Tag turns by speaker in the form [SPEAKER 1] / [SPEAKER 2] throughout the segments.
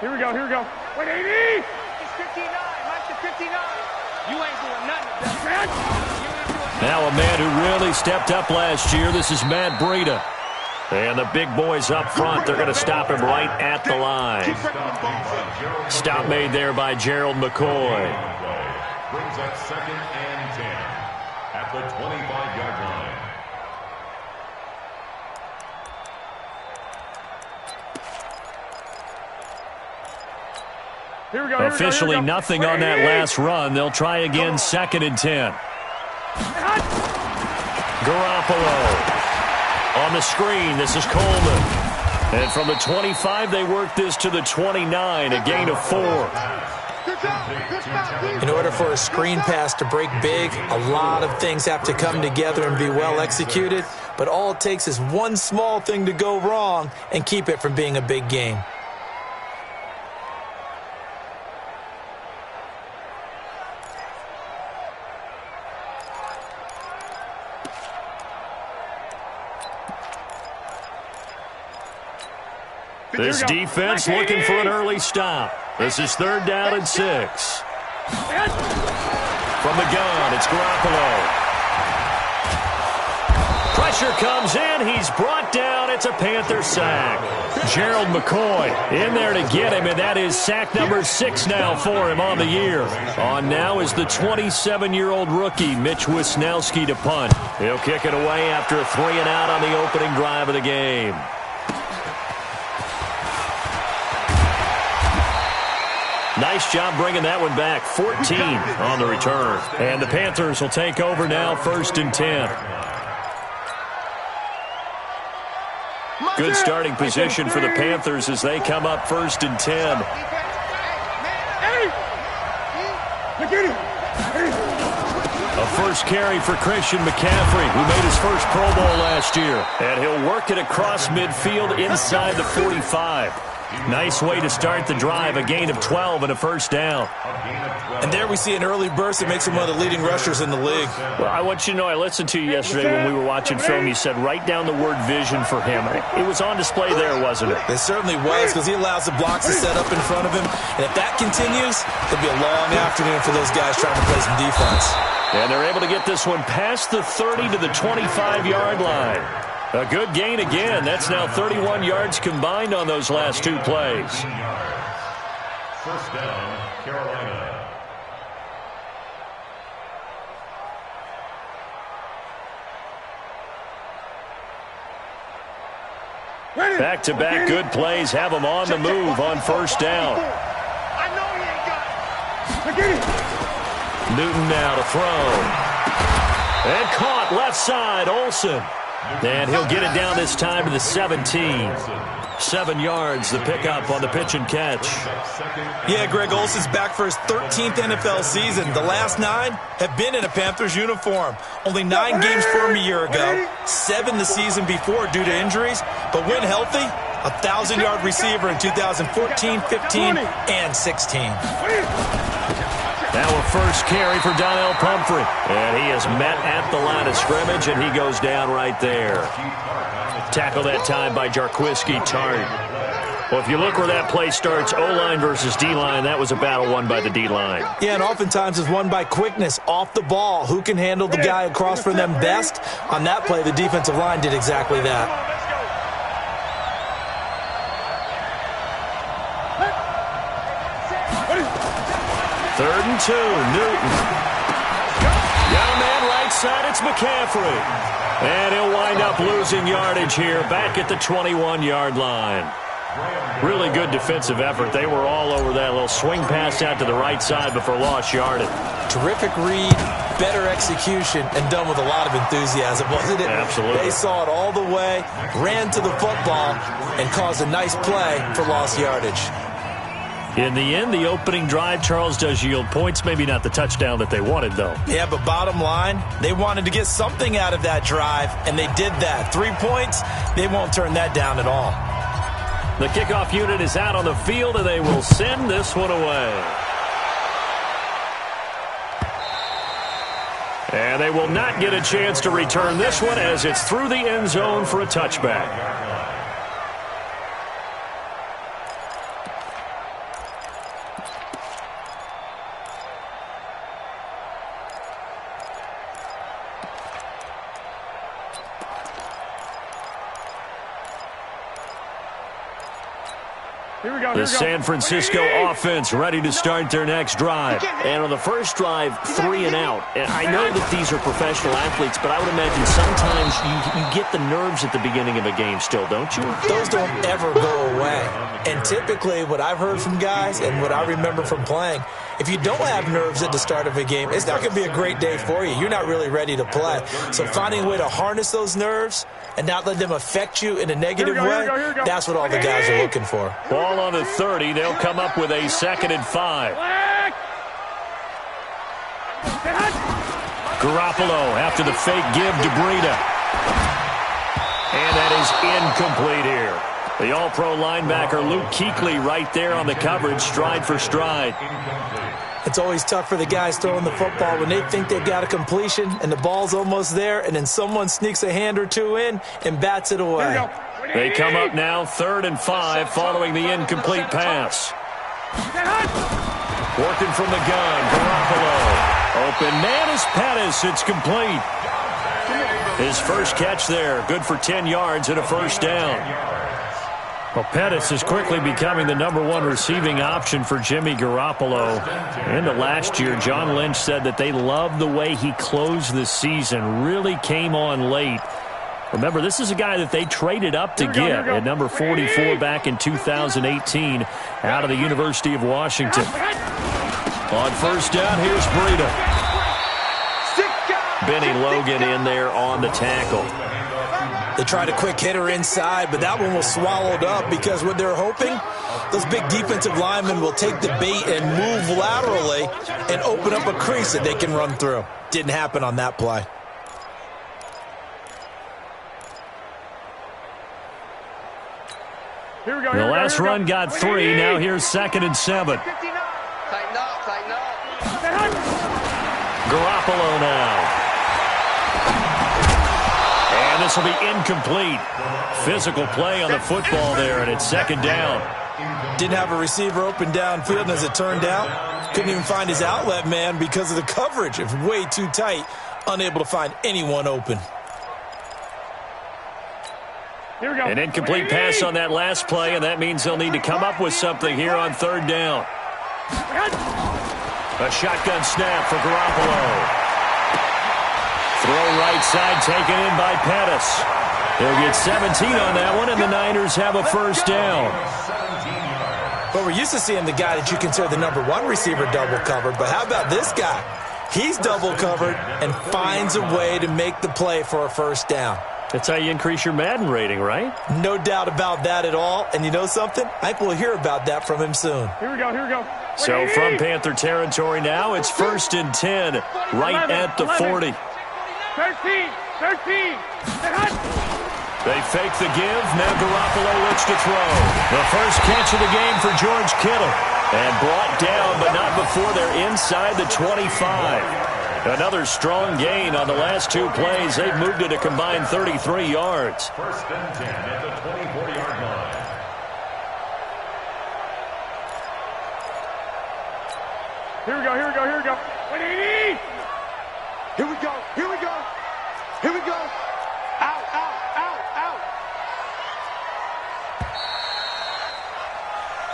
[SPEAKER 1] Here we go, here we go. Wait, 80!
[SPEAKER 2] It's 59, Mike to 59. You ain't doing nothing.
[SPEAKER 3] Now a man who really stepped up last year. This is Matt Breida. And the big boys up front, they're going to stop him right at the line. Stop made there by Gerald McCoy.
[SPEAKER 4] Brings up 2nd and 10 at the 25-yard line.
[SPEAKER 1] Here we go,
[SPEAKER 3] Officially nothing on that last run. They'll try again 2nd and 10. Garoppolo. On the screen, this is Coleman. And from the 25, they work this to the 29, a gain of 4.
[SPEAKER 5] In order for a screen pass to break big, a lot of things have to come together and be well executed. But all it takes is one small thing to go wrong and keep it from being a big game.
[SPEAKER 3] This defense looking for an early stop. This is 3rd down and 6. From the gun, it's Garoppolo. Pressure comes in. He's brought down. It's a Panther sack. Gerald McCoy in there to get him, and that is sack number 6 now for him on the year. On now is the 27-year-old rookie, Mitch Wisnowski, to punt. He'll kick it away after a 3-and-out on the opening drive of the game. Nice job bringing that one back. 14 on the return. And the Panthers will take over now, 1st and 10. Good starting position for the Panthers as they come up 1st and 10. A first carry for Christian McCaffrey, who made his first Pro Bowl last year. And he'll work it across midfield inside the 45. Nice way to start the drive, a gain of 12 and a 1st down.
[SPEAKER 5] And there we see an early burst that makes him one of the leading rushers in the league.
[SPEAKER 3] Well, I want you to know, I listened to you yesterday when we were watching film. You said write down the word vision for him. It was on display there, wasn't it?
[SPEAKER 5] It certainly was, because he allows the blocks to set up in front of him. And if that continues, it'll be a long afternoon for those guys trying to play some defense.
[SPEAKER 3] And they're able to get this one past the 30 to the 25-yard line. A good gain again. That's now 31 yards combined on those last 2 plays.
[SPEAKER 4] 1st down, Carolina.
[SPEAKER 3] Back-to-back good plays have them on the move on 1st down. Newton now to throw. And caught left side, Olsen. And he'll get it down this time to the 17. 7 yards, the pickup on the pitch and catch.
[SPEAKER 5] Yeah, Greg Olsen's back for his 13th NFL season. The last 9 have been in a Panthers uniform. Only 9 games for him a year ago, 7 the season before due to injuries. But when healthy, a 1,000-yard receiver in 2014, 15, and 16.
[SPEAKER 3] Now a first carry for Donnell Pumphrey. And he is met at the line of scrimmage, and he goes down right there. Tackled that time by Jarquiski Tartt. Well, if you look where that play starts, O-line versus D-line, that was a battle won by the D-line.
[SPEAKER 5] Yeah, and oftentimes it's won by quickness, off the ball. Who can handle the guy across from them best? On that play, the defensive line did exactly that.
[SPEAKER 3] Third and 2, Newton. Got a man right side, it's McCaffrey. And he'll wind up losing yardage here, back at the 21-yard line. Really good defensive effort. They were all over that little swing pass out to the right side before lost yardage.
[SPEAKER 5] Terrific read, better execution, and done with a lot of enthusiasm, wasn't it?
[SPEAKER 3] Absolutely.
[SPEAKER 5] They saw it all the way, ran to the football, and caused a nice play for lost yardage.
[SPEAKER 3] In the end, the opening drive, Charles, does yield points. Maybe not the touchdown that they wanted, though.
[SPEAKER 5] Yeah, but bottom line, they wanted to get something out of that drive, and they did that. 3 points, they won't turn that down at all.
[SPEAKER 3] The kickoff unit is out on the field, and they will send this one away. And they will not get a chance to return this one as it's through the end zone for a touchback. The San Francisco offense ready to start their next drive.
[SPEAKER 6] And on the first drive, 3 and out. And I know that these are professional athletes, but I would imagine sometimes you get the nerves at the beginning of a game still, don't you?
[SPEAKER 5] Those don't ever go away. And typically what I've heard from guys and what I remember from playing, if you don't have nerves at the start of a game, it's not going to be a great day for you. You're not really ready to play. So finding a way to harness those nerves and not let them affect you in a negative way, that's what all the guys are looking for.
[SPEAKER 3] Ball on the 30. They'll come up with a 2nd and 5. Garoppolo after the fake give to Breida. And that is incomplete here. The all-pro linebacker Luke Kuechly right there on the coverage, stride for stride.
[SPEAKER 5] It's always tough for the guys throwing the football when they think they've got a completion and the ball's almost there, and then someone sneaks a hand or two in and bats it away.
[SPEAKER 3] They come up now 3rd and 5 following the incomplete pass. Working from the gun, Garoppolo. Open man is Pettis. It's complete. His first catch there, good for 10 yards and a first down. Well, Pettis is quickly becoming the #1 receiving option for Jimmy Garoppolo. And last year, John Lynch said that they loved the way he closed the season, really came on late. Remember, this is a guy that they traded up to get at number 44 back in 2018 out of the University of Washington. On first down, here's Breida. Benny Logan in there on the tackle.
[SPEAKER 5] They tried a quick hitter inside, but that one was swallowed up because what they're hoping, those big defensive linemen will take the bait and move laterally and open up a crease that they can run through. Didn't happen on that play.
[SPEAKER 1] Here we go.
[SPEAKER 3] The last run got 3. Now here's 2nd and 7.
[SPEAKER 2] Tighten up.
[SPEAKER 3] Garoppolo now. And this will be incomplete. Physical play on the football there, and it's 2nd down.
[SPEAKER 5] Didn't have a receiver open downfield, and as it turned out, couldn't even find his outlet man because of the coverage. It was way too tight, unable to find anyone open.
[SPEAKER 1] Here we go.
[SPEAKER 3] An incomplete pass on that last play, and that means they'll need to come up with something here on 3rd down. A shotgun snap for Garoppolo. Throw right side taken in by Pettis. He'll get 17 on that one, and the Niners have a first down.
[SPEAKER 5] But we're used to seeing the guy that you consider the #1 receiver double covered, but how about this guy? He's double covered and finds a way to make the play for a first down.
[SPEAKER 3] That's how you increase your Madden rating, right?
[SPEAKER 5] No doubt about that at all. And you know something? I think we'll hear about that from him soon.
[SPEAKER 1] Here we go.
[SPEAKER 3] So from Panther territory now, it's 1st and 10, right at the 40.
[SPEAKER 1] 13.
[SPEAKER 3] They fake the give. Now Garoppolo looks to throw. The first catch of the game for George Kittle. And brought down, but not before they're inside the 25. Another strong gain on the last 2 plays. They've moved it a combined 33 yards.
[SPEAKER 4] 1st and 10 at the 24-yard line.
[SPEAKER 1] Here we go. 180.
[SPEAKER 2] Here we go. Out.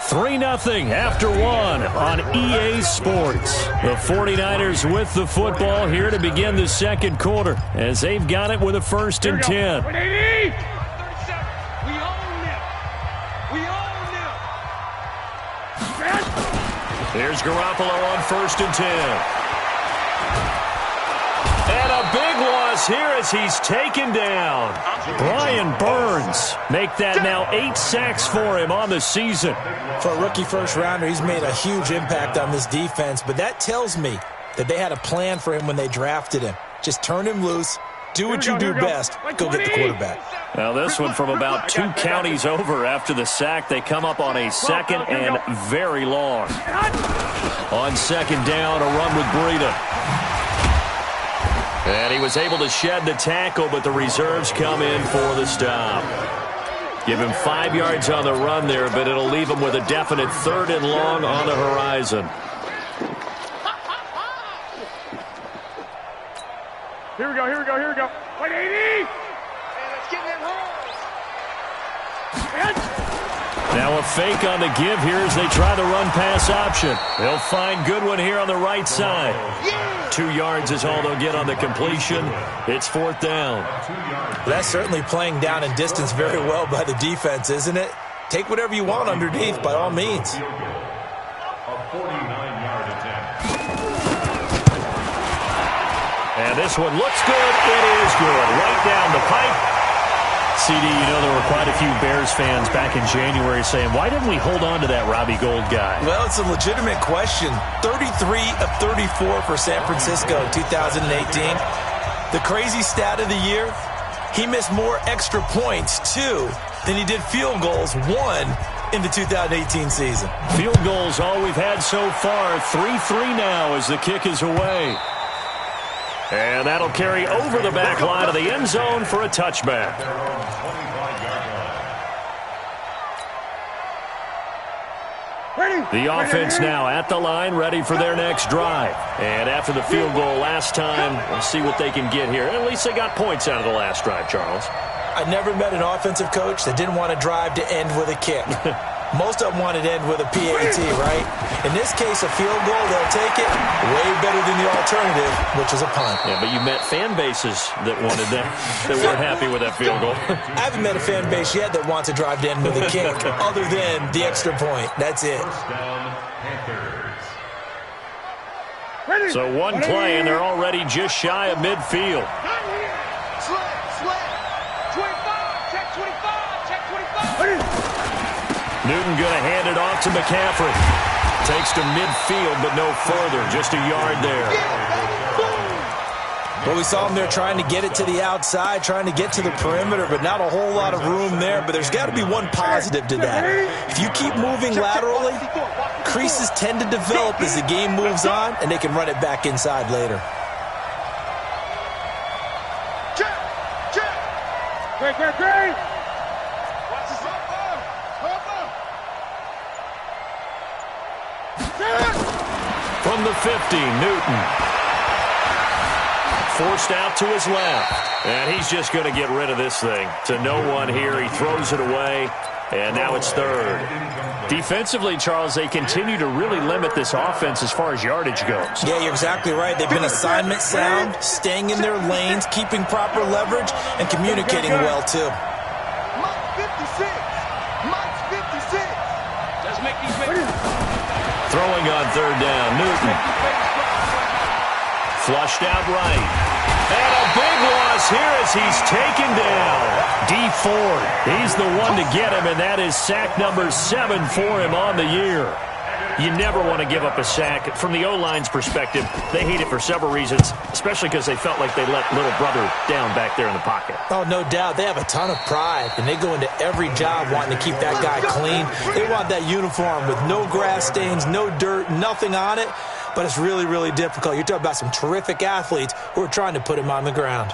[SPEAKER 3] 3-0 after 1 on EA Sports. The 49ers with the football here to begin the 2nd quarter as they've got it with a 1st and 10.
[SPEAKER 1] 180.
[SPEAKER 2] We own them.
[SPEAKER 3] Here's Garoppolo on 1st and 10. And a big loss here as he's taken down. Brian Burns make that now 8 sacks for him on the season.
[SPEAKER 5] For a rookie first-rounder, he's made a huge impact on this defense, but that tells me that they had a plan for him when they drafted him. Just turn him loose, do what you do best, go get the quarterback.
[SPEAKER 3] Now this one from about 2 counties over after the sack. They come up on a 2nd and very long. On 2nd down, a run with Breida. And he was able to shed the tackle, but the reserves come in for the stop. Give him 5 yards on the run there, but it'll leave him with a definite 3rd and long on the horizon.
[SPEAKER 1] Here we go. 180.
[SPEAKER 2] And let's get in that roll.
[SPEAKER 3] Now a fake on the give here as they try the run-pass option. They'll find Goodwin here on the right side. 2 yards is all they'll get on the completion. It's 4th down.
[SPEAKER 5] That's certainly playing down and distance very well by the defense, isn't it? Take whatever you want underneath, by all means.
[SPEAKER 4] A 49-yard attempt.
[SPEAKER 3] And this one looks good. It is good. Right down the pipe. CD, you know there were quite a few Bears fans back in January saying, why didn't we hold on to that Robbie Gould guy?
[SPEAKER 5] Well, it's a legitimate question. 33 of 34 for San Francisco in 2018. The crazy stat of the year, he missed more extra points, 2, than he did field goals, 1 in the 2018 season.
[SPEAKER 3] Field goals all we've had so far. 3-3 now as the kick is away. And that'll carry over the back line of the end zone for a touchback. The offense now at the line, ready for their next drive. And after the field goal last time, we'll see what they can get here. At least they got points out of the last drive, Charles.
[SPEAKER 5] I never met an offensive coach that didn't want to drive to end with a kick. Most of them wanted to end with a PAT, right? In this case, a field goal, they'll take it. Way better than the alternative, which is a punt.
[SPEAKER 3] Yeah, but you met fan bases that wanted that, that weren't happy with that field goal.
[SPEAKER 5] I haven't met a fan base yet that wants to drive to end with a kick, other than the extra point. That's it.
[SPEAKER 3] So one play, and they're already just shy of midfield.
[SPEAKER 2] Slant. 25. Check 25. Check 25.
[SPEAKER 3] Newton going to hand it off to McCaffrey. Takes to midfield, but no further. Just a yard there.
[SPEAKER 5] Well, we saw him there trying to get it to the outside, trying to get to the perimeter, but not a whole lot of room there. But there's got to be one positive to that. If you keep moving laterally, creases tend to develop as the game moves on, and they can run it back inside later.
[SPEAKER 1] Great.
[SPEAKER 3] From the 50, Newton. Forced out to his left. And he's just going to get rid of this thing. To no one here. He throws it away. And now it's 3rd. Defensively, Charles, they continue to really limit this offense as far as yardage goes.
[SPEAKER 5] Yeah, you're exactly right. They've been assignment sound, staying in their lanes, keeping proper leverage, and communicating well, too.
[SPEAKER 3] Throwing on 3rd down, Newton. Flushed out right. And a big loss here as he's taken down. D Ford, he's the one to get him, and that is sack number 7 for him on the year. You never want to give up a sack. From the O-line's perspective, they hate it for several reasons, especially because they felt like they let little brother down back there in the pocket.
[SPEAKER 5] Oh, no doubt. They have a ton of pride, and they go into every job wanting to keep that guy clean. They want that uniform with no grass stains, no dirt, nothing on it, but it's really, really difficult. You're talking about some terrific athletes who are trying to put him on the ground.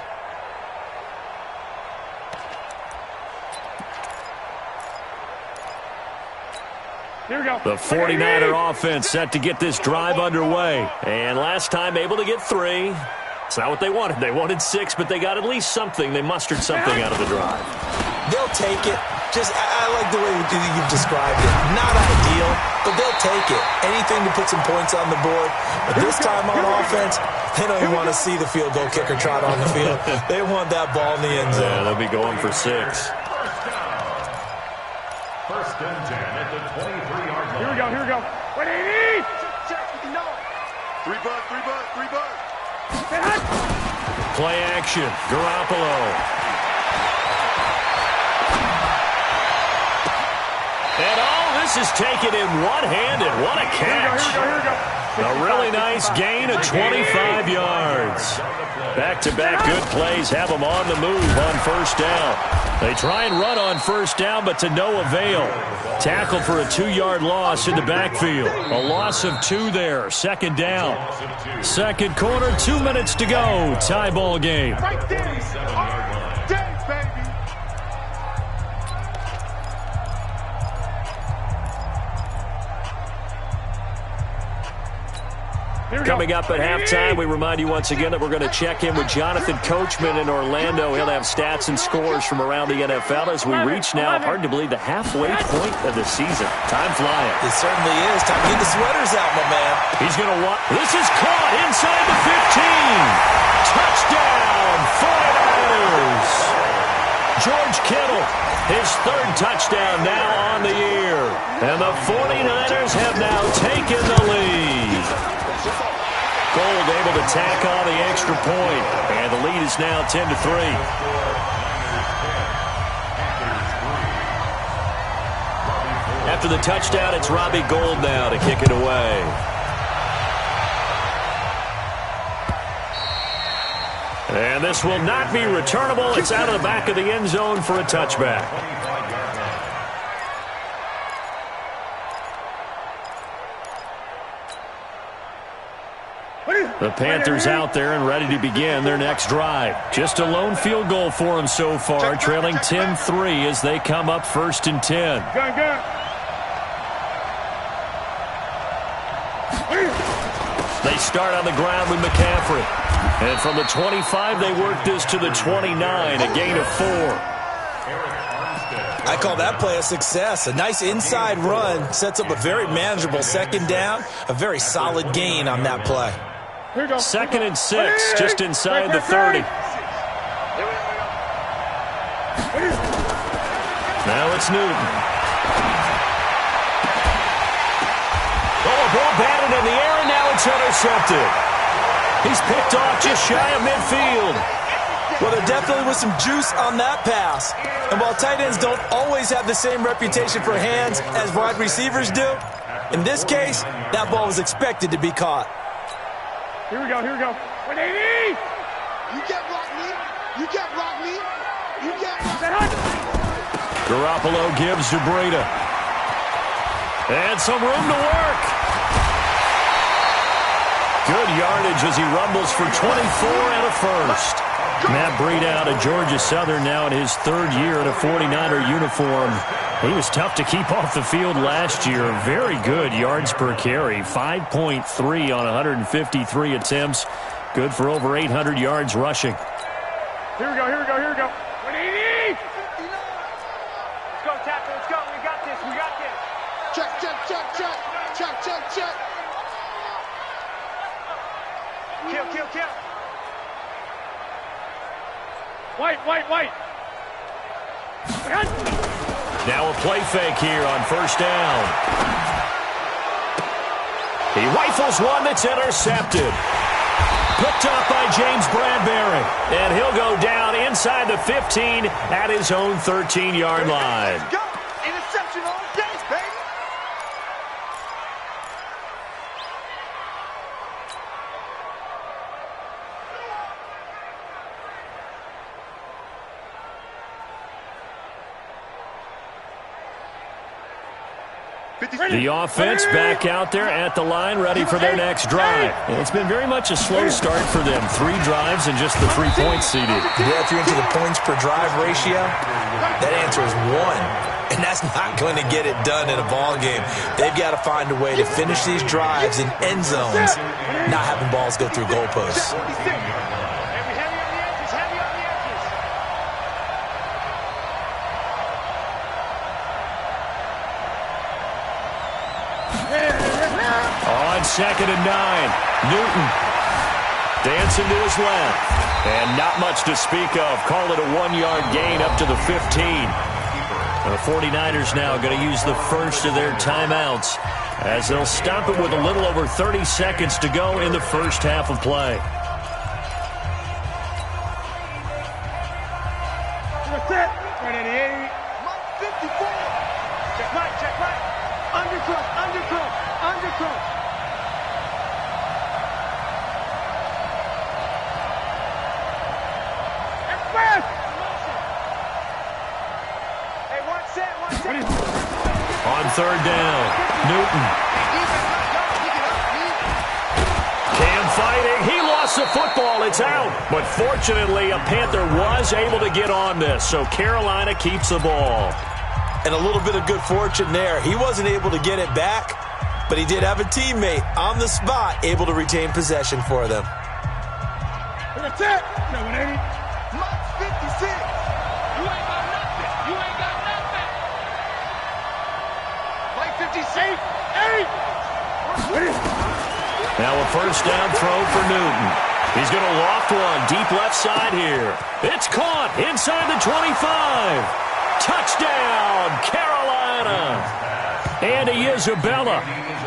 [SPEAKER 1] Here we go.
[SPEAKER 3] The 49er offense set to get this drive underway. And last time able to get 3. It's not what they wanted. They wanted 6, but they got at least something. They mustered something out of the drive.
[SPEAKER 5] They'll take it. I like the way you've described it. Not ideal, but they'll take it. Anything to put some points on the board. But this time on offense, they don't even want to see the field goal kicker trot on the field. They want that ball in the end zone.
[SPEAKER 3] Yeah, they'll be going for 6.
[SPEAKER 4] First and 10 at the 23-yard line.
[SPEAKER 1] Here we go. 180!
[SPEAKER 2] Three butt.
[SPEAKER 3] Play action. Garoppolo. And all this is taken in one-handed. What a catch.
[SPEAKER 1] Here we go.
[SPEAKER 3] A really nice gain of 25 yards. Back-to-back good plays have them on the move on first down. They try and run on first down, but to no avail. Tackled for a 2-yard loss in the backfield. A loss of 2 there. 2nd down. Second quarter, 2 minutes to go. Tie ball game.
[SPEAKER 2] Right there. Dang, baby.
[SPEAKER 3] Coming up at halftime, we remind you once again that we're going to check in with Jonathan Coachman in Orlando. He'll have stats and scores from around the NFL as we reach now, hard to believe, the halfway point of the season. Time flying.
[SPEAKER 5] It certainly is. Time to get the sweaters out, my man.
[SPEAKER 3] He's going to want. This is caught inside the 15. Touchdown, 49ers. George Kittle, his third touchdown now on the year. And the 49ers have now taken the lead. Gold able to tack on the extra point. And the lead is now 10-3. After the touchdown, it's Robbie Gould now to kick it away. And this will not be returnable. It's out of the back of the end zone for a touchback. The Panthers out there and ready to begin their next drive. Just a lone field goal for them so far, trailing 10-3 as they come up 1st and 10. They start on the ground with McCaffrey. And from the 25, they work this to the 29, a gain of 4.
[SPEAKER 5] I call that play a success. A nice inside run sets up a very manageable second down. A very solid gain on that play.
[SPEAKER 3] 2nd and 6, just inside the 30. Now it's Newton. Oh, ball batted in the air, and now it's intercepted. He's picked off just shy of midfield.
[SPEAKER 5] Well, there definitely was some juice on that pass. And while tight ends don't always have the same reputation for hands as wide receivers do, in this case, that ball was expected to be caught.
[SPEAKER 1] Here we go, here we go. 180!
[SPEAKER 2] You can't block me. You can't block me. You can't block me.
[SPEAKER 3] Garoppolo gives to Breida. And some room to work. Good yardage as he rumbles for 24 and a first. Matt Breida out of Georgia Southern now in his 3rd year in a 49er uniform. He was tough to keep off the field last year. Very good yards per carry. 5.3 on 153 attempts. Good for over 800 yards rushing.
[SPEAKER 1] Here we go, here we go, here we go. 180!
[SPEAKER 2] Let's go, Tapper, let's go. We got this, we got this. Check, check, check, check. Check, check, check. Kill, kill, kill.
[SPEAKER 1] White.
[SPEAKER 3] Now a play fake here on 1st down. He rifles one that's intercepted. Picked up by James Bradbury. And he'll go down inside the 15 at his own 13-yard line.
[SPEAKER 2] Let's go. Interception all day, baby.
[SPEAKER 3] The offense back out there at the line, ready for their next drive. And it's been very much a slow start for them. 3 drives and just the 3 points seeded.
[SPEAKER 5] Yeah, if you're into the points per drive ratio, that answer is 1. And that's not going to get it done in a ball game. They've got to find a way to finish these drives in end zones, not having balls go through goalposts.
[SPEAKER 3] On 2nd and 9, Newton dancing to his left. And not much to speak of. Call it a 1-yard gain up to the 15. The 49ers now going to use the first of their timeouts as they'll stop it with a little over 30 seconds to go in the first half of play.
[SPEAKER 1] That's it. 180.
[SPEAKER 2] 54. Check right. Undercook.
[SPEAKER 1] Express.
[SPEAKER 2] Hey, one set.
[SPEAKER 3] On 3rd down, Newton. Cam fighting. He lost the football. It's out. But fortunately, a Panther was able to get on this, so Carolina keeps the ball.
[SPEAKER 5] And a little bit of good fortune there. He wasn't able to get it back, but he did have a teammate on the spot able to retain possession for them.
[SPEAKER 1] That's it. 180.
[SPEAKER 2] Mike's 56. You ain't got nothing. You ain't got nothing. Mike 56.
[SPEAKER 1] 8.
[SPEAKER 3] Now a first down throw for Newton. He's going to loft one deep left side here. It's caught inside the 25. Touchdown, Carolina. Andy Isabella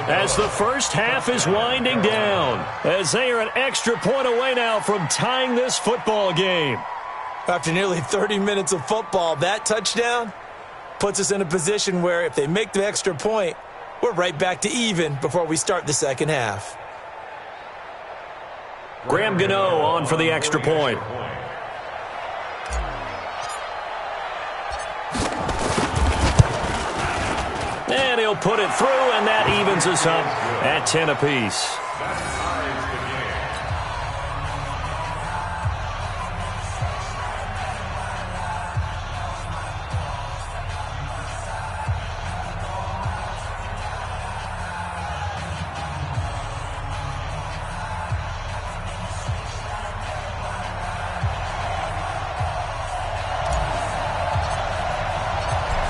[SPEAKER 3] as the first half is winding down, as they are an extra point away now from tying this football game.
[SPEAKER 5] After nearly 30 minutes of football, that touchdown puts us in a position where if they make the extra point, we're right back to even before we start the second half.
[SPEAKER 3] Graham Gano on for the extra point. And he'll put it through, and that evens us up at 10 apiece.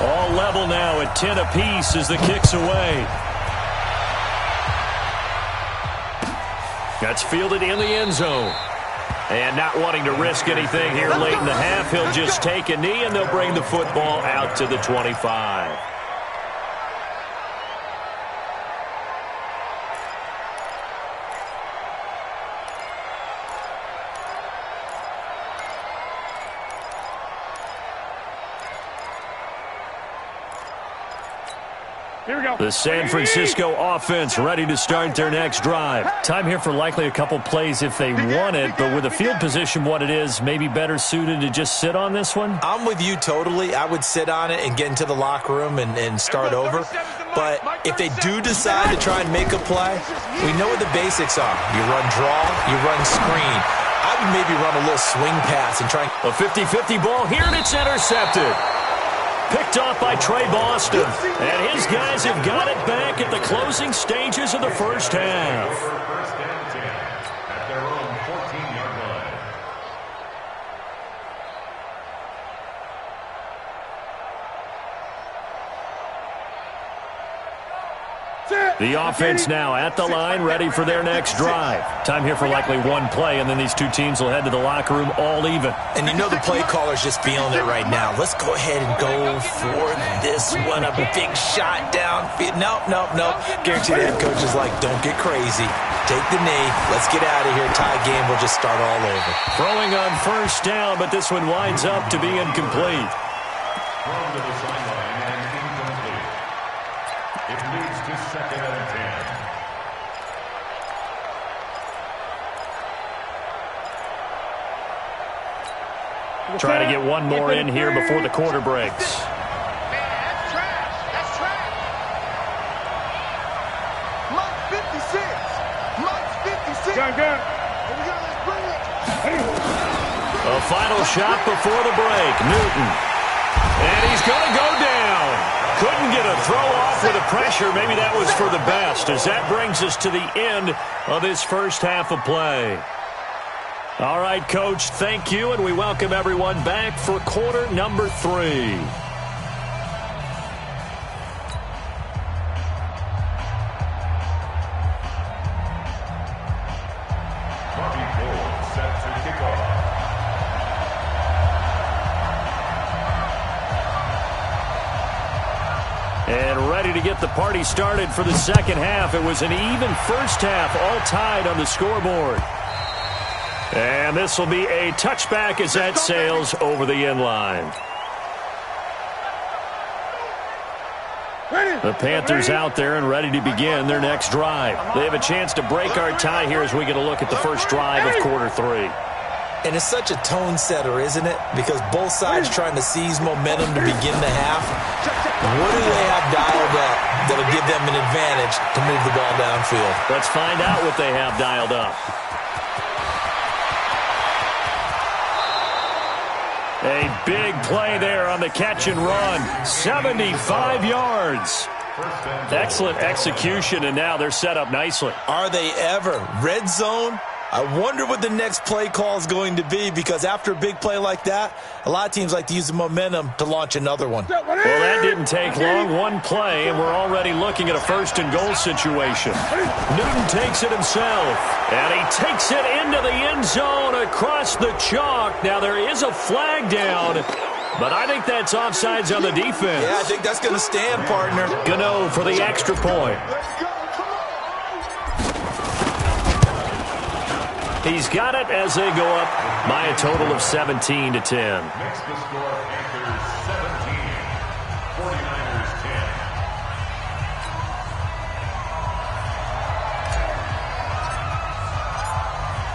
[SPEAKER 3] All level now at 10 apiece as the kick's away. That's fielded in the end zone. And not wanting to risk anything here late in the half, he'll just take a knee and they'll bring the football out to the 25.
[SPEAKER 1] Here we go.
[SPEAKER 3] The San Francisco offense ready to start their next drive. Time here for likely a couple plays if they want it, but with the field position what it is, maybe better suited to just sit on this one?
[SPEAKER 5] I'm with you totally. I would sit on it and get into the locker room and start over. But if they do decide to try and make a play, we know what the basics are. You run draw, you run screen. I would maybe run a little swing pass and try.
[SPEAKER 3] A 50-50 ball here, and it's intercepted. Picked off by Trey Boston. And his guys have got it back at the closing stages of the first half.
[SPEAKER 4] First and 10 at their own 14-yard line.
[SPEAKER 3] The offense now at the line, ready for their next drive. Time here for likely one play, and then these two teams will head to the locker room all even.
[SPEAKER 5] And you know the play caller's just feeling it right now. Let's go ahead and go for this one. A big shot downfield. Nope. Guaranteed the head coach is like, don't get crazy. Take the knee. Let's get out of here. Tie game. We'll just start all over.
[SPEAKER 3] Throwing on first down, but this one winds up to be incomplete.
[SPEAKER 4] Thrown to the sideline and incomplete. It leads to second and 10.
[SPEAKER 3] Trying to get one more in here before the quarter breaks.
[SPEAKER 2] Man, that's trash. That's trash. Mike 56. Mike's 56.
[SPEAKER 1] Gun.
[SPEAKER 2] Here we go. Let's bring it.
[SPEAKER 3] A final shot before the break. Newton. And he's going to go down. Couldn't get a throw off with the pressure. Maybe that was for the best, as that brings us to the end of this first half of play. All right, Coach, thank you, and we welcome everyone back for quarter number 3.
[SPEAKER 4] Set to kick off.
[SPEAKER 3] And ready to get the party started for the second half. It was an even first half, all tied on the scoreboard. And this will be a touchback as that sails over the end line. The Panthers out there and ready to begin their next drive. They have a chance to break our tie here as we get a look at the first drive of quarter 3.
[SPEAKER 5] And it's such a tone setter, isn't it? Because both sides trying to seize momentum to begin the half. What do they have dialed up that'll give them an advantage to move the ball downfield?
[SPEAKER 3] Let's find out what they have dialed up. A big play there on the catch and run. 75 yards. Excellent execution, and now they're set up nicely.
[SPEAKER 5] Are they ever? Red zone? I wonder what the next play call is going to be, because after a big play like that, a lot of teams like to use the momentum to launch another one.
[SPEAKER 3] Well, that didn't take long. One play, and we're already looking at a first-and-goal situation. Newton takes it himself, and he takes it into the end zone across the chalk. Now, there is a flag down, but I think that's offsides on the defense.
[SPEAKER 5] Yeah, I think that's going to stand, partner.
[SPEAKER 3] Gano for the extra point. He's got it as they go up by a total of 17-10.
[SPEAKER 4] Next to score, Panthers 17, 49ers 10.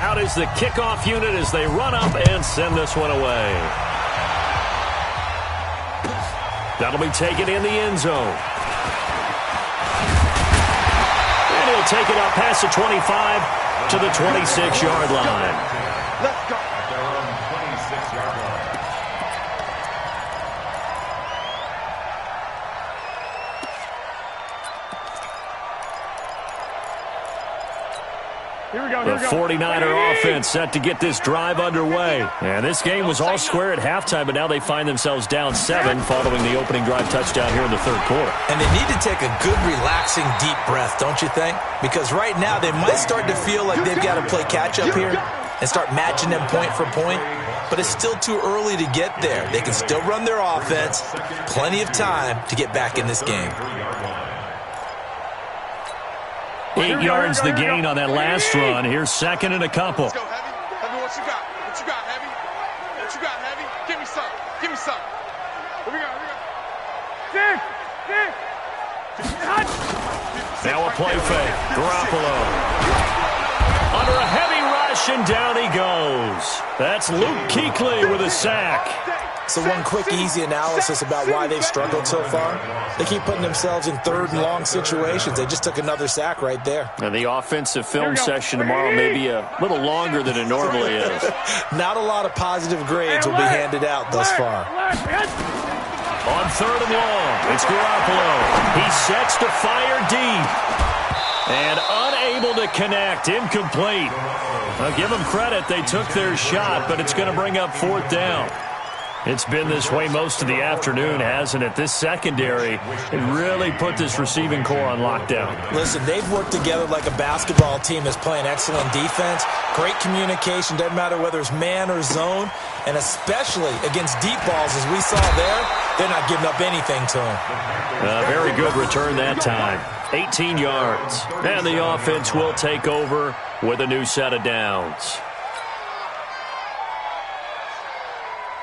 [SPEAKER 3] Out is the kickoff unit as they run up and send this one away. That'll be taken in the end zone. And he'll take it up past the 25 to the 26-yard line.
[SPEAKER 2] Let's go.
[SPEAKER 4] At their own 26-yard line.
[SPEAKER 1] Here we go.
[SPEAKER 3] The 49er offense set to get this drive underway. And this game was all square at halftime, but now they find themselves down 7 following the opening drive touchdown here in the third quarter.
[SPEAKER 5] And they need to take a good, relaxing, deep breath, don't you think? Because right now they might start to feel like they've got to play catch-up here and start matching them point for point. But it's still too early to get there. They can still run their offense. Plenty of time to get back in this game.
[SPEAKER 3] 8 yards the gain on that last run. Here's second and a couple.
[SPEAKER 2] Let's go, Heavy. Heavy, what you got? What you got, Heavy? What you got, Heavy? Give me some. Give me some. Here we go. Here we go.
[SPEAKER 3] Now a play fake. Garoppolo. Under a heavy rush, and down he goes. That's Luke Kuechly with a sack.
[SPEAKER 5] So one quick, easy analysis about why they've struggled so far. They keep putting themselves in third and long situations. They just took another sack right there.
[SPEAKER 3] And the offensive film session tomorrow may be a little longer than it normally is.
[SPEAKER 5] Not a lot of positive grades will be handed out thus far.
[SPEAKER 3] On third and long, it's Garoppolo. He sets to fire deep. And unable to connect, incomplete. I'll give them credit, they took their shot, but it's going to bring up fourth down. It's been this way most of the afternoon, hasn't it? This secondary, it really put this receiving core on lockdown.
[SPEAKER 5] Listen, they've worked together like a basketball team that's playing excellent defense. Great communication, doesn't matter whether it's man or zone. And especially against deep balls, as we saw there, they're not giving up anything to them.
[SPEAKER 3] Very good return that time. 18 yards. And the offense will take over with a new set of downs.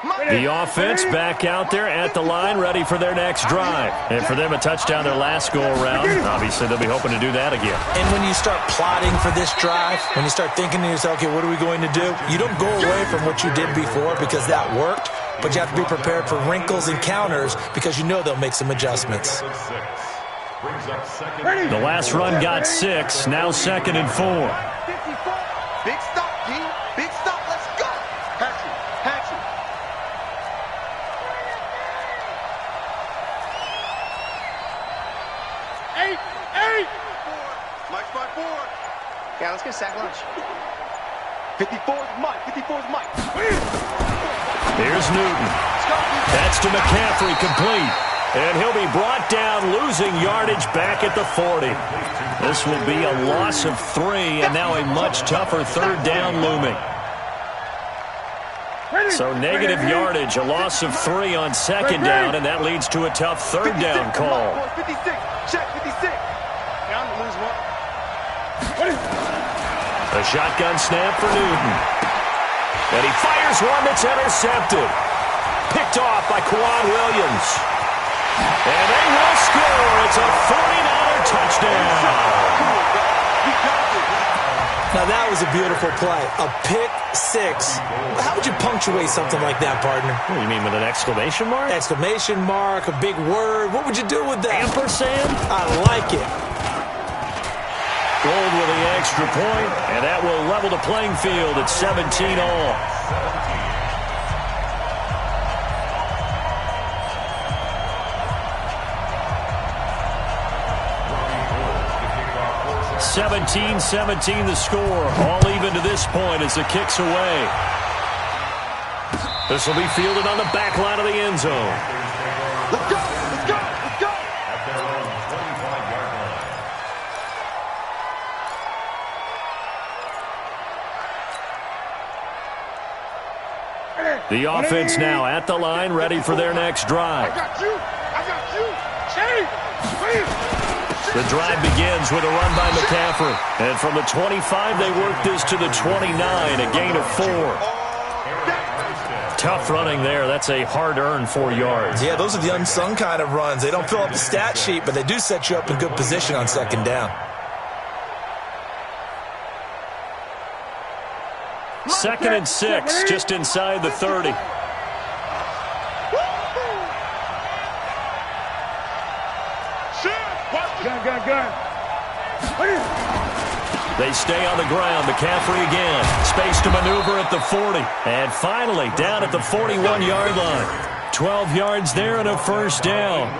[SPEAKER 3] The offense back out there at the line, ready for their next drive. And for them, a touchdown their last go-around. Obviously, they'll be hoping to do that again.
[SPEAKER 5] And when you start plotting for this drive, when you start thinking to yourself, okay, what are we going to do? You don't go away from what you did before because that worked, but you have to be prepared for wrinkles and counters because you know they'll make some adjustments.
[SPEAKER 3] The last run got 6, now 2nd and 4.
[SPEAKER 2] Big stop, D. Big stop. Let's go. Hatchet. Eight. Mike's by 4. Yeah, let's get sack lunch. 54's Mike.
[SPEAKER 3] Here's Newton. That's to McCaffrey, complete. And he'll be brought down, losing yardage back at the 40. This will be a loss of 3, and now a much tougher third down looming. So negative yardage, a loss of 3 on second down, and that leads to a tough third down call.
[SPEAKER 2] 56. Check 56. Down to lose 1.
[SPEAKER 3] A shotgun snap for Newton. And he fires one that's intercepted. Picked off by Quan Williams. And they will score. It's a 49er touchdown.
[SPEAKER 5] Now that was a beautiful play. A pick 6. How would you punctuate something like that, partner?
[SPEAKER 3] What do you mean, with an exclamation mark?
[SPEAKER 5] Exclamation mark, a big word. What would you do with that?
[SPEAKER 3] Ampersand?
[SPEAKER 5] I like it.
[SPEAKER 3] Gold with the extra point, and that will level the playing field at 17 all. 17-17 the score. All even to this point as the kick's away. This will be fielded on the back line of the end zone.
[SPEAKER 2] Let's go, let's go, let's go.
[SPEAKER 4] At their own 25-yard line.
[SPEAKER 3] The offense now at the line, ready for their next drive.
[SPEAKER 2] I got you. Change.
[SPEAKER 3] The drive begins with a run by McCaffrey. And from the 25, they work this to the 29, a gain of 4. Tough running there. That's a hard-earned 4 yards.
[SPEAKER 5] Yeah, those are the unsung kind of runs. They don't fill up the stat sheet, but they do set you up in good position on second down.
[SPEAKER 3] Second and 6, just inside the 30.
[SPEAKER 1] Gun.
[SPEAKER 3] They stay on the ground. McCaffrey again. Space to maneuver at the 40. And finally, down at the 41-yard line. 12 yards there and a first down.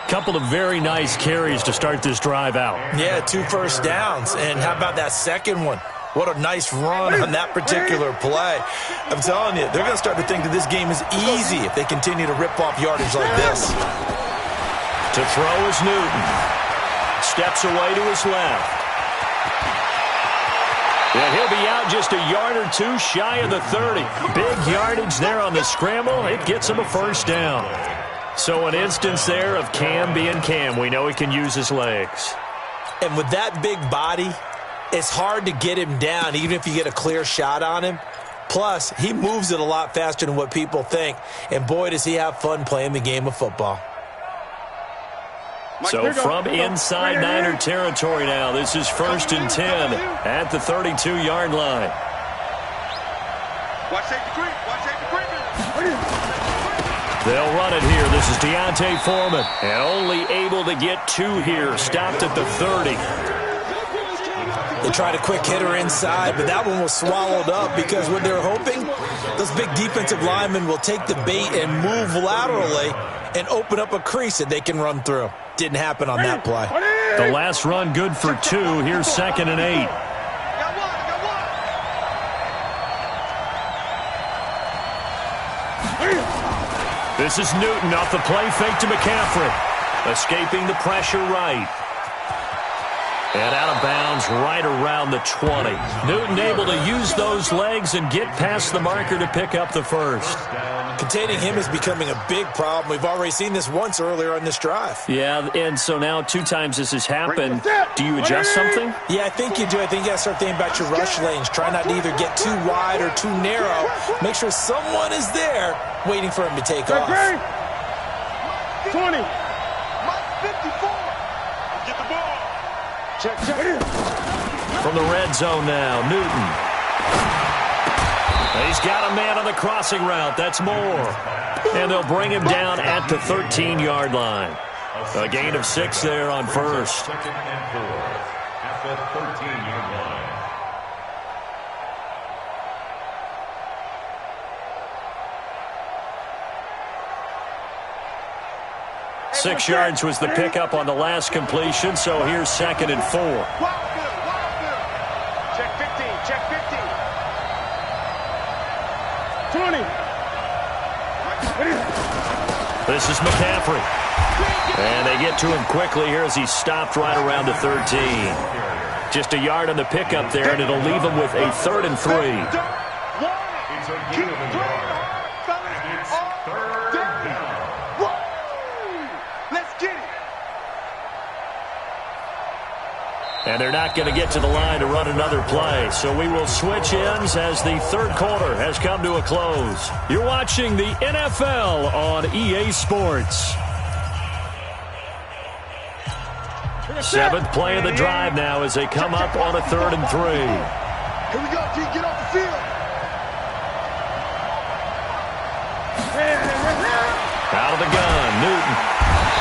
[SPEAKER 3] Couple of very nice carries to start this drive out.
[SPEAKER 5] Yeah, 2 first downs. And how about that second one? What a nice run on that particular play. I'm telling you, they're going to start to think that this game is easy if they continue to rip off yardage like this.
[SPEAKER 3] To throw is Newton. Steps away to his left. And he'll be out just a yard or 2 shy of the 30. Big yardage there on the scramble. It gets him a first down. So an instance there of Cam being Cam. We know he can use his legs.
[SPEAKER 5] And with that big body, it's hard to get him down, even if you get a clear shot on him. Plus, he moves it a lot faster than what people think. And boy, does he have fun playing the game of football.
[SPEAKER 3] So from inside Niner territory now, this is 1st and 10 at the 32-yard line.
[SPEAKER 2] Watch safety creep.
[SPEAKER 3] They'll run it here. This is Deontay Foreman. And only able to get 2 here. Stopped at the 30.
[SPEAKER 5] They tried a quick hitter inside, but that one was swallowed up because what they're hoping, those big defensive linemen will take the bait and move laterally and open up a crease that they can run through. Didn't happen on that play.
[SPEAKER 3] The last run good for 2. Here's 2nd and 8. This is Newton off the play fake to McCaffrey. Escaping the pressure right. And out of bounds right around the 20. Newton able to use those legs and get past the marker to pick up the first.
[SPEAKER 5] Containing him is becoming a big problem. We've already seen this once earlier on this drive.
[SPEAKER 3] Yeah, and so now 2 times this has happened. Do you adjust something?
[SPEAKER 5] Yeah, I think you do. I think you got to start thinking about your rush lanes. Try not to either get too wide or too narrow. Make sure someone is there waiting for him to take off.
[SPEAKER 1] 20.
[SPEAKER 2] 54. Get the ball.
[SPEAKER 1] Check.
[SPEAKER 3] From the red zone now, Newton. He's got a man on the crossing route. That's more. And they'll bring him down at the 13-yard line. A gain of 6 there on first.
[SPEAKER 4] 2nd and 4 at the 13-yard line.
[SPEAKER 3] Six yards was the pickup on the last completion, so here's 2nd and 4.
[SPEAKER 1] Check 15. 20.
[SPEAKER 3] This is McCaffrey. And they get to him quickly here as he's stopped right around the 13. Just a yard on the pickup there, and it'll leave him with a 3rd and 3.
[SPEAKER 4] It's a gain of a yard. And it's 3rd down.
[SPEAKER 2] Let's get it.
[SPEAKER 3] And they're not going to get to the line to run another play. So we will switch ends as the 3rd quarter has come to a close. You're watching the NFL on EA Sports. 7th play of the drive now as they come up on a 3rd and 3.
[SPEAKER 2] Here we go, G. Get off the field.
[SPEAKER 3] Out of the gun, Newton.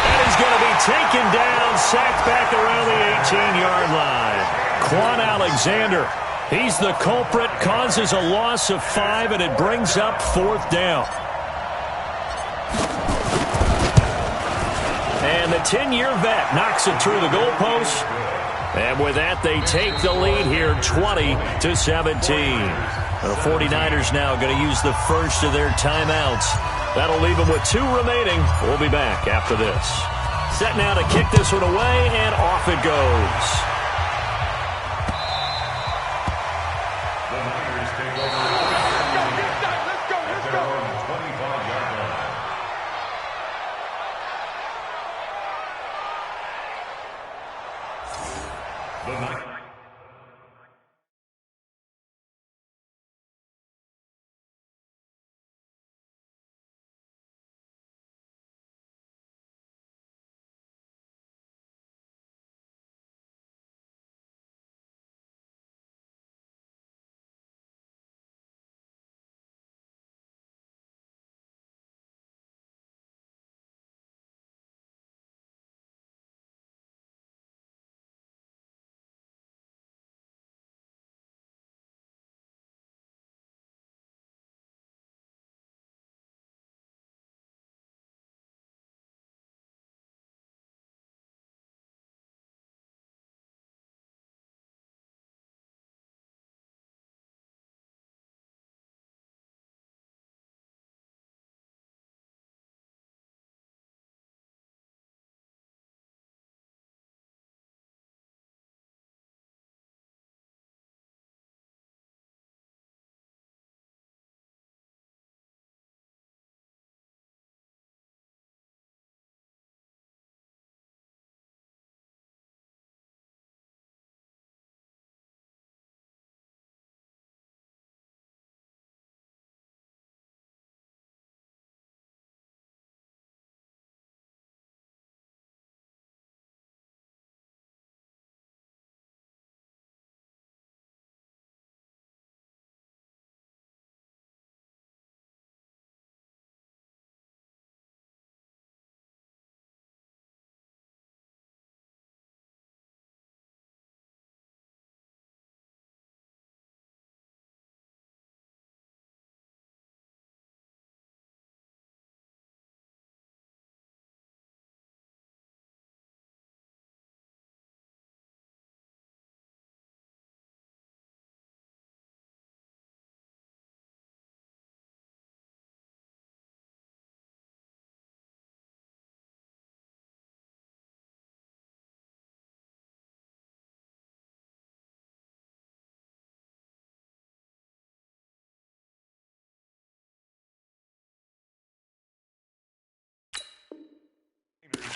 [SPEAKER 3] And he's going to be taken down, sacked back around the 18-yard line. Quan Alexander, he's the culprit, causes a loss of 5, and it brings up 4th down. And the 10-year vet knocks it through the goalpost. And with that, they take the lead here 20-17. The 49ers now going to use the first of their timeouts. That'll leave them with 2 remaining. We'll be back after this. Set now to kick this one away, and off it goes.
[SPEAKER 4] The Niners take over.
[SPEAKER 2] Let's go.
[SPEAKER 4] At their own 25-yard line. The Niners.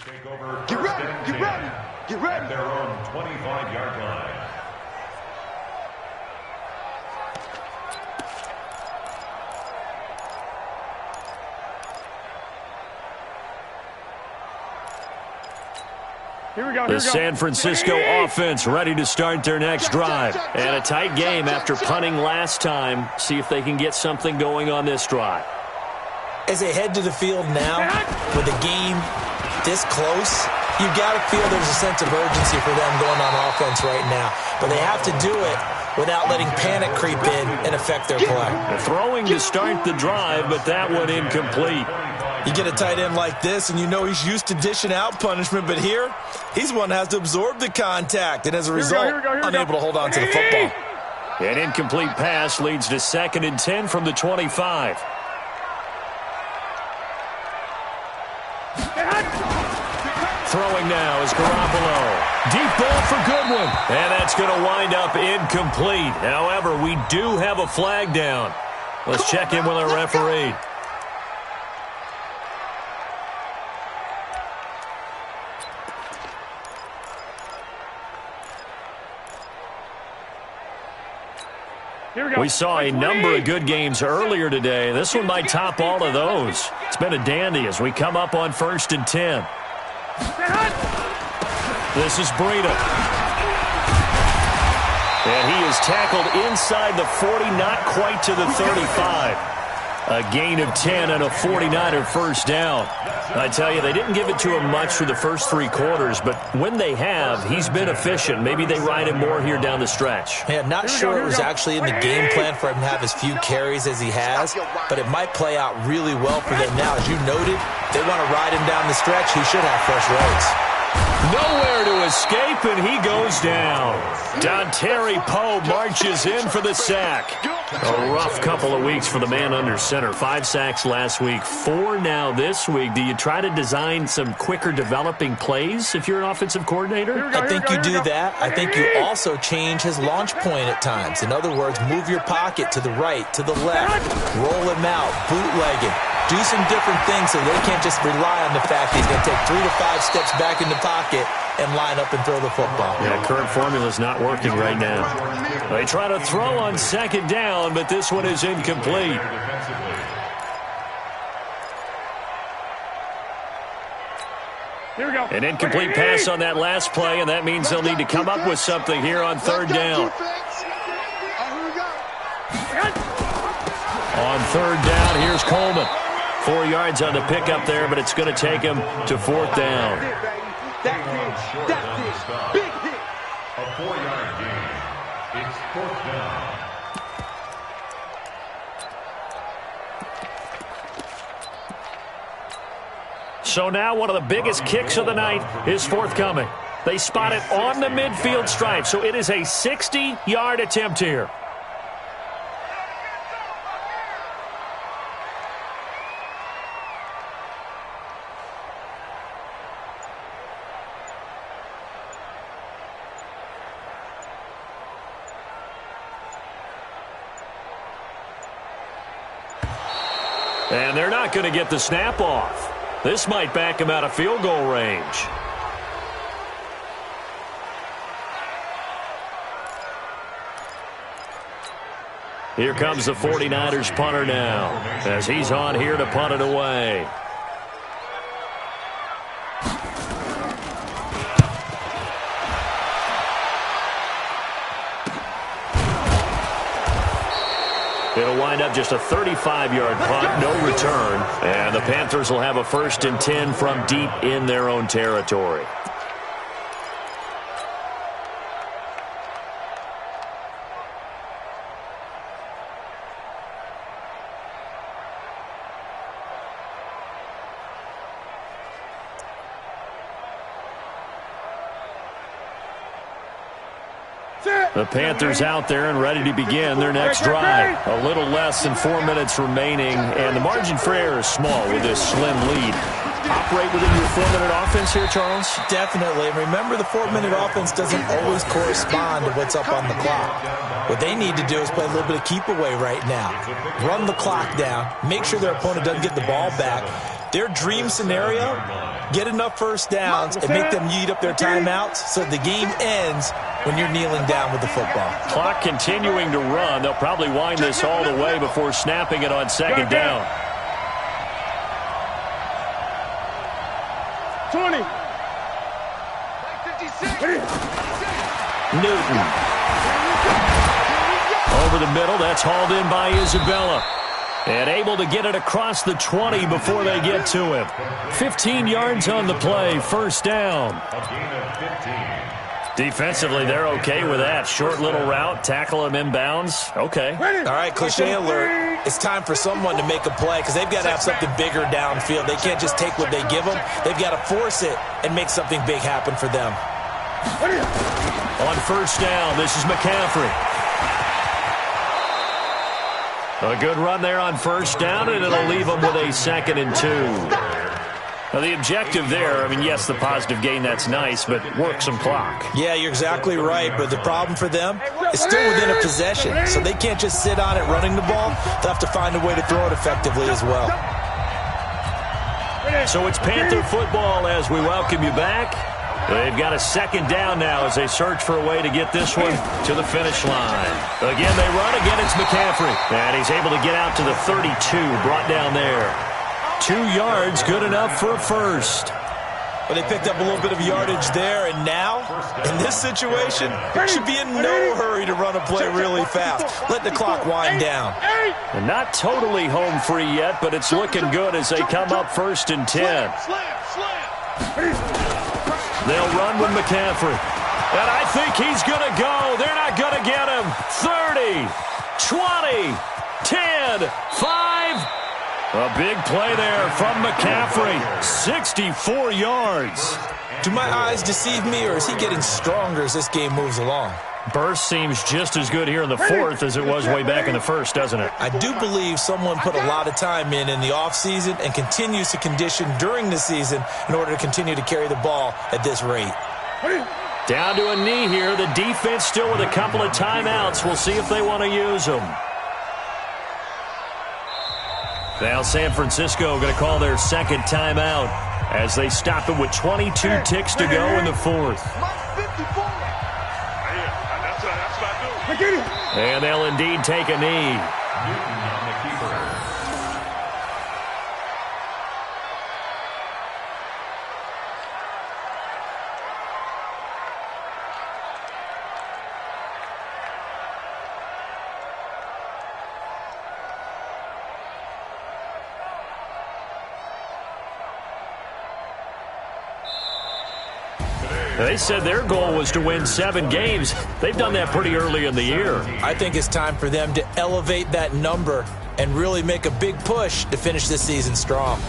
[SPEAKER 4] Take over.
[SPEAKER 2] Get ready.
[SPEAKER 4] At their own 25-yard line.
[SPEAKER 1] Here we go.
[SPEAKER 3] The San Francisco offense ready to start their next drive. And a tight game after punting last time. See if they can get something going on this drive.
[SPEAKER 5] As they head to the field now, with the game this close, you've got to feel there's a sense of urgency for them going on offense right now. But they have to do it without letting panic creep in and affect their play.
[SPEAKER 3] They're throwing to start the drive, but that one incomplete.
[SPEAKER 5] You get a tight end like this, and you know he's used to dishing out punishment, but here, he's one that has to absorb the contact, and as a result, unable to hold on to the football.
[SPEAKER 3] An incomplete pass leads to 2nd and 10 from the 25. Throwing now is Garoppolo. Deep ball for Goodwin. And that's going to wind up incomplete. However, we do have a flag down. Let's check in with our referee. We saw a number of good games earlier today. This one might top all of those. It's been a dandy as we come up on 1st and 10. This is Breida. And he is tackled inside the 40, not quite to the 35. A gain of 10 and a 49er first down. I tell you, they didn't give it to him much for the first 3 quarters, but when they have, he's been efficient. Maybe they ride him more here down the stretch.
[SPEAKER 5] Yeah, not sure it was actually in the game plan for him to have as few carries as he has, but it might play out really well for them now. As you noted, they want to ride him down the stretch. He should have fresh legs.
[SPEAKER 3] Nowhere to escape, and he goes down. Dontari Poe marches in for the sack. A rough couple of weeks for the man under center. 5 sacks last week, 4 now this week. Do you try to design some quicker developing plays if you're an offensive coordinator?
[SPEAKER 5] I think you do that. I think you also change his launch point at times. In other words, move your pocket to the right, to the left, roll him out, bootleg it. Do some different things so they can't just rely on the fact he's going to take 3 to 5 steps back in the pocket and line up and throw the football.
[SPEAKER 3] Yeah, current formula's not working right now. They try to throw on second down, but this one is incomplete.
[SPEAKER 1] Here we go.
[SPEAKER 3] An incomplete pass on that last play, and that means they'll need to come up with something here on third down. On third down, here's Coleman. 4 yards on the pickup there, but it's going to take him to fourth down.
[SPEAKER 4] Big hit. A 4-yard gain. It's fourth down.
[SPEAKER 3] So now one of the biggest kicks of the night is forthcoming. They spot it on the midfield stripe, so it is a 60-yard attempt here. And they're not going to get the snap off. This might back him out of field goal range. Here comes the 49ers punter now, as he's on here to punt it away. It'll wind up just a 35-yard punt, no return. And the Panthers will have a 1st and 10 from deep in their own territory. The Panthers out there and ready to begin their next drive. A little less than 4 minutes remaining, and the margin for error is small with this slim lead. Operate within your 4-minute offense here, Charles?
[SPEAKER 5] Definitely. And remember, the 4-minute offense doesn't always correspond to what's up on the clock. What they need to do is play a little bit of keep away right now. Run the clock down. Make sure their opponent doesn't get the ball back. Their dream scenario, get enough first downs and make them eat up their timeouts so the game ends when you're kneeling down with the football.
[SPEAKER 3] Clock continuing to run. They'll probably wind this all the way before snapping it on second down.
[SPEAKER 1] 20.
[SPEAKER 3] Newton. Over the middle. That's hauled in by Isabella. And able to get it across the 20 before they get to him. 15 yards on the play. First down.
[SPEAKER 4] A gain of 15.
[SPEAKER 3] Defensively, they're okay with that. Short little route, tackle him inbounds. Okay.
[SPEAKER 5] All right, cliche alert. It's time for someone to make a play because they've got to have something bigger downfield. They can't just take what they give them. They've got to force it and make something big happen for them.
[SPEAKER 3] On first down, this is McCaffrey. A good run there on first down, and it'll leave them with a 2nd and 2. Now, the objective there, I mean, yes, the positive gain, that's nice, but work some clock.
[SPEAKER 5] Yeah, you're exactly right, but the problem for them is still within a possession, so they can't just sit on it running the ball. They'll have to find a way to throw it effectively as well.
[SPEAKER 3] So it's Panther football as we welcome you back. They've got a 2nd down now as they search for a way to get this one to the finish line. Again, they run. Again, it's McCaffrey. And he's able to get out to the 32, brought down there. 2 yards, good enough for a first.
[SPEAKER 5] Well, they picked up a little bit of yardage there, and now, in this situation, should be in no hurry to run a play really fast. Let the clock wind down.
[SPEAKER 3] And not totally home free yet, but it's looking good as they come up 1st and 10. They'll run with McCaffrey. And I think he's going to go. They're not going to get him. 30, 20, 10, 5. A big play there from McCaffrey. 64 yards.
[SPEAKER 5] Do my eyes deceive me, or is he getting stronger as this game moves along?
[SPEAKER 3] Burst seems just as good here in the fourth as it was way back in the first, doesn't it?
[SPEAKER 5] I do believe someone put a lot of time in the offseason and continues to condition during the season in order to continue to carry the ball at this rate.
[SPEAKER 3] Down to a knee here. The defense still with a couple of timeouts. We'll see if they want to use them. Now San Francisco going to call their second timeout as they stop it with 22 ticks to go in the fourth. And they'll indeed take a knee. They said their goal was to win 7 games. They've done that pretty early in the year.
[SPEAKER 5] I think it's time for them to elevate that number and really make a big push to finish this season strong.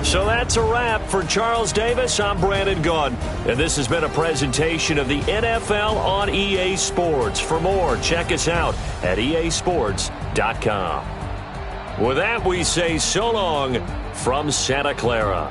[SPEAKER 3] So that's a wrap. For Charles Davis, I'm Brandon Gunn. And this has been a presentation of the NFL on EA Sports. For more, check us out at easports.com. With that, we say so long from Santa Clara.